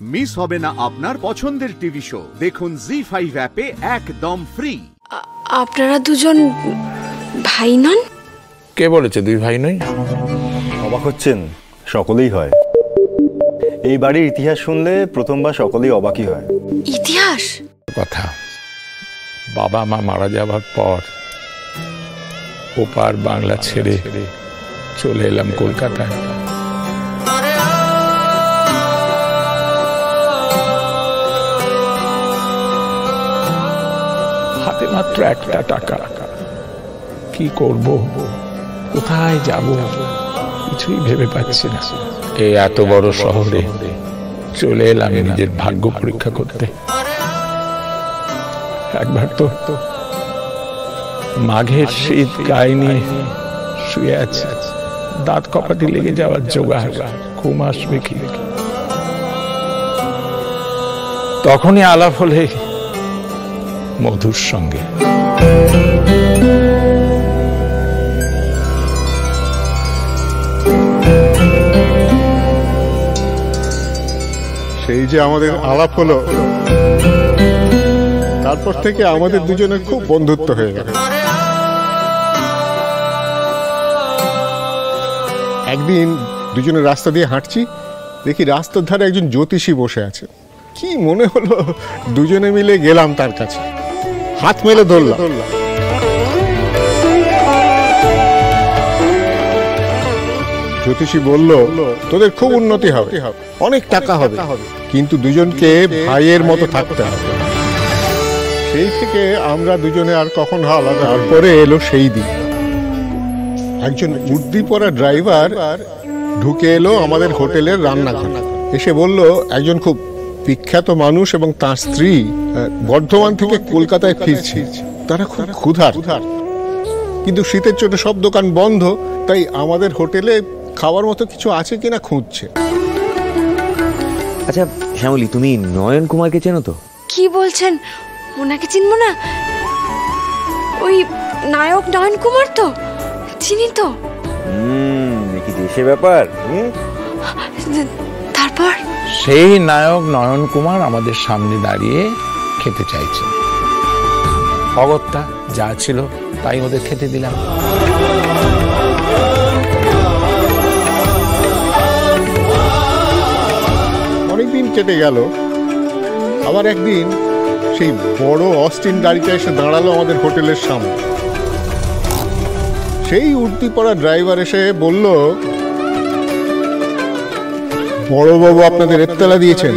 Miss হবে না আপনার পছন্দের টিভি শো। দেখুন জি5 অ্যাপে একদম ফ্রি। আপনারা দুজন ভাই নন? কে বলেছে দুই ভাই নই? অবাক হচ্ছেন? সকলেই হয়। এই বাড়ির ইতিহাস শুনলে প্রথমবার সকলেই অবাকই হয়। ইতিহাস? কথা, বাবা মা মারা যাবার পর ওপার বাংলা ছেড়ে চলে এলাম কলকাতায়। হাতে মাত্র একটা টাকা, কি করব, কোথায় যাব, কিছুই ভেবে পাচ্ছি না। এই এত বড় শহরে চলে এলাম নিজের ভাগ্য পরীক্ষা করতে। একবার তো মাঘের শীত গায়ে নিয়ে শুয়ে আছে, দাঁত কপাটি লেগে যাওয়ার জোগাড়, ঘুম আসবে কি। তখনই আলাপ হলে মধুর সঙ্গে। সেই যে আমাদের আলাপ হলো, তারপর থেকে আমাদের দুজনের খুব বন্ধুত্ব হয়ে গেল। একদিন দুজনে রাস্তা দিয়ে হাঁটছি, দেখি রাস্তার ধারে একজন জ্যোতিষী বসে আছে। কি মনে হলো, দুজনে মিলে গেলাম তার কাছে, হাত মেলে ধরলাম। জ্যোতিষী বলল, তোদের খুব উন্নতি হবে, অনেক টাকা হবে, কিন্তু দুজনকে ভাইয়ের মতো থাকতে হবে। সেই থেকে আমরা দুজনে আর কখনো আলাদা। তারপরে এলো সেই দিন, একজন উর্দি পরা ড্রাইভার ঢুকে এলো আমাদের হোটেলের রান্নাঘরে। এসে বলল, একজন খুব বিখ্যাত মানুষ এবং তার স্ত্রী বর্ধমান থেকে কলকাতায় ফিরছে। তারা খুব ক্ষুধার্ত, কিন্তু শীতের চোটে সব দোকান বন্ধ, তাই আমাদের হোটেলে খাওয়ার মতো কিছু আছে কিনা খুঁজছে। আচ্ছা শ্যামলী, তুমি নয়ন কুমারকে চেনো তো? কি বলছেন? ওনাকে চিনবো না? ওই নায়ক নয়ন কুমার তো চিনি তো। কি দেশে ব্যাপার। তারপর সেই নায়ক নয়ন কুমার আমাদের সামনে দাঁড়িয়ে খেতে চাইছে। অগত্যা যা ছিল তাই ওদের খেতে দিলাম। অনেকদিন কেটে গেল। আবার একদিন সেই বড় অস্টিন গাড়িটা এসে দাঁড়ালো আমাদের হোটেলের সামনে। সেই উর্দি পরা ড্রাইভার এসে বলল, বড়বাবু আপনাদের এত্তলা দিয়েছেন।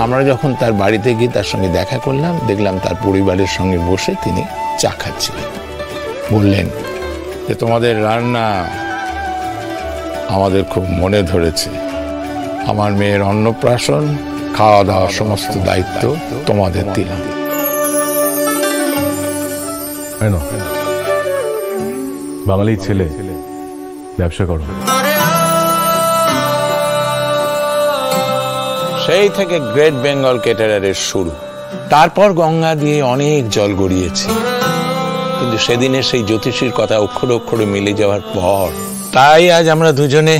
আমরা যখন তার বাড়িতে গিয়ে তার সঙ্গে দেখা করলাম, দেখলাম তার পরিবারের সঙ্গে বসে তিনি চা খাচ্ছিলেন। বললেন যে, তোমাদের রান্না আমাদের খুব মনে ধরেছে। আমার মেয়ের অন্নপ্রাশন, খাওয়া দাওয়া সমস্ত দায়িত্ব তোমাদের দিলাম। বাঙালি ছেলে, ব্যবসা করো। সেই থেকে গ্রেট বেঙ্গল কেটারারের শুরু। তারপর গঙ্গা দিয়ে অনেক জল গড়িয়েছে, কিন্তু সেদিনের সেই জ্যোতিষীর কথা অক্ষরে অক্ষরে মিলে যাওয়ার পর, তাই আজ আমরা দুজনে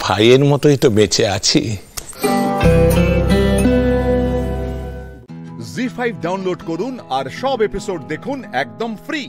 ভাইয়ের মতোই তো বেঁচে আছি। জি5 ডাউনলোড করুন আর সব এপিসোড দেখুন একদম ফ্রি।